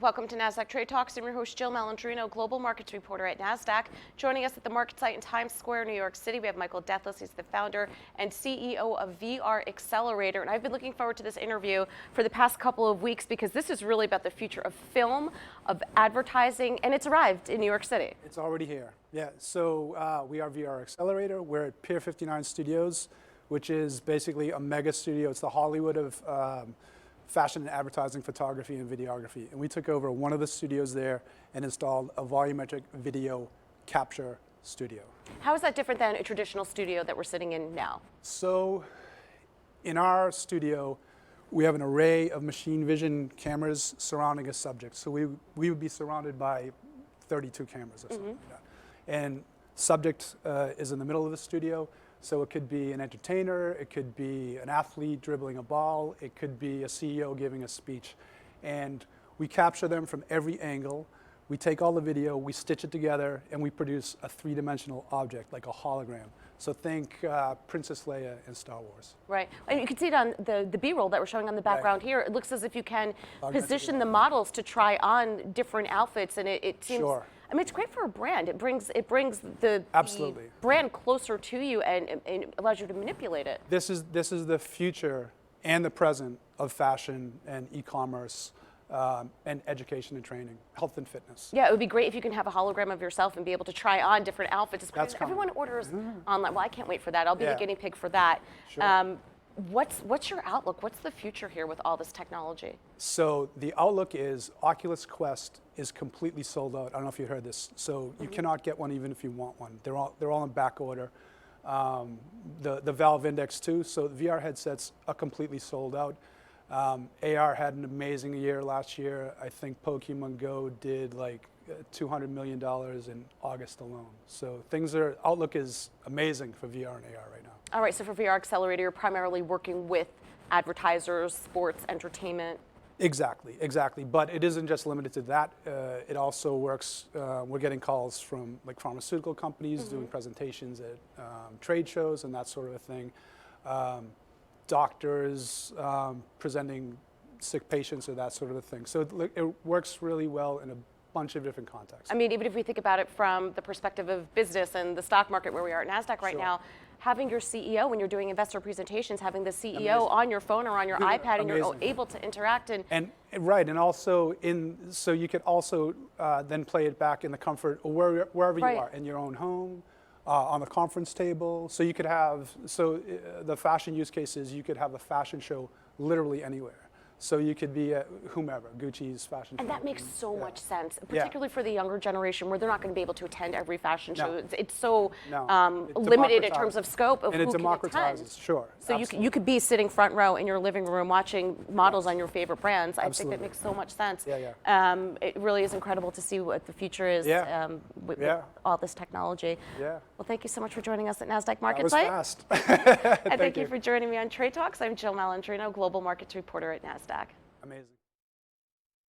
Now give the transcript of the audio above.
Welcome to Nasdaq Trade Talks. I'm your host, Jill Malandrino, Global Markets Reporter at Nasdaq. Joining us at the market site in Times Square, New York City, we have Michael Deathless. He's the founder and CEO of VRAccelerator. And I've been looking forward to this interview for the past couple of weeks because this is really about the future of film, of advertising, and it's arrived in New York City. It's already here. Yeah, so we are VRAccelerator. We're at Pier 59 Studios, which is basically a mega studio. It's the Hollywood of fashion and advertising, photography and videography. And we took over one of the studios there and installed a volumetric video capture studio. How is that different than a traditional studio that we're sitting in now? So in our studio, we have an array of machine vision cameras surrounding a subject. So we would be surrounded by 32 cameras or something like that. And subject is in the middle of the studio. So it could be an entertainer, it could be an athlete dribbling a ball, it could be a CEO giving a speech. And we capture them from every angle. We take all the video, we stitch it together, and we produce a three-dimensional object, like a hologram. So think Princess Leia in Star Wars. Right, and you can see it on the B-roll that we're showing on the background here. It looks as if you can position the models to try on different outfits, and it seems, sure. I mean, it's great for a brand. It brings the Absolutely. brand closer to you and allows you to manipulate it. This is the future and the present of fashion and e-commerce and education and training, health and fitness. Yeah, it would be great if you can have a hologram of yourself and be able to try on different outfits. That's everyone orders online. Well, I can't wait for that. I'll be the guinea pig for that. Sure. What's your outlook? What's the future here with all this technology? So the outlook is Oculus Quest is completely sold out. I don't know if you heard this. So you cannot get one even if you want one. They're all in back order. The Valve Index too. So the VR headsets are completely sold out. AR had an amazing year last year. I think Pokemon Go did like $200 million in August alone. So outlook is amazing for VR and AR right now. All right, so for VRAccelerator, you're primarily working with advertisers, sports, entertainment. Exactly. But it isn't just limited to that. It also works, we're getting calls from like pharmaceutical companies doing presentations at trade shows and that sort of a thing. Doctors presenting sick patients or that sort of a thing. So it works really well in a bunch of different contexts. I mean, even if we think about it from the perspective of business and the stock market where we are at Nasdaq right now, having your CEO, when you're doing investor presentations, having the CEO on your phone or on your iPad and you're able to interact. And also so you could also then play it back in the comfort of wherever you are, in your own home, on the conference table. So you could have, the fashion use case is you could have a fashion show literally anywhere. So you could be at whomever, Gucci's fashion show. And that makes so much sense, particularly for the younger generation where they're not going to be able to attend every fashion show. It's so limited in terms of scope of who can attend. Sure. So you could be sitting front row in your living room watching models on your favorite brands. I think that makes so much sense. It really is incredible to see what the future is with all this technology. Well, thank you so much for joining us at Nasdaq Market Site. That was fast. And thank you for joining me on Trade Talks. I'm Jill Malandrino, Global Markets Reporter at Nasdaq. Amazing.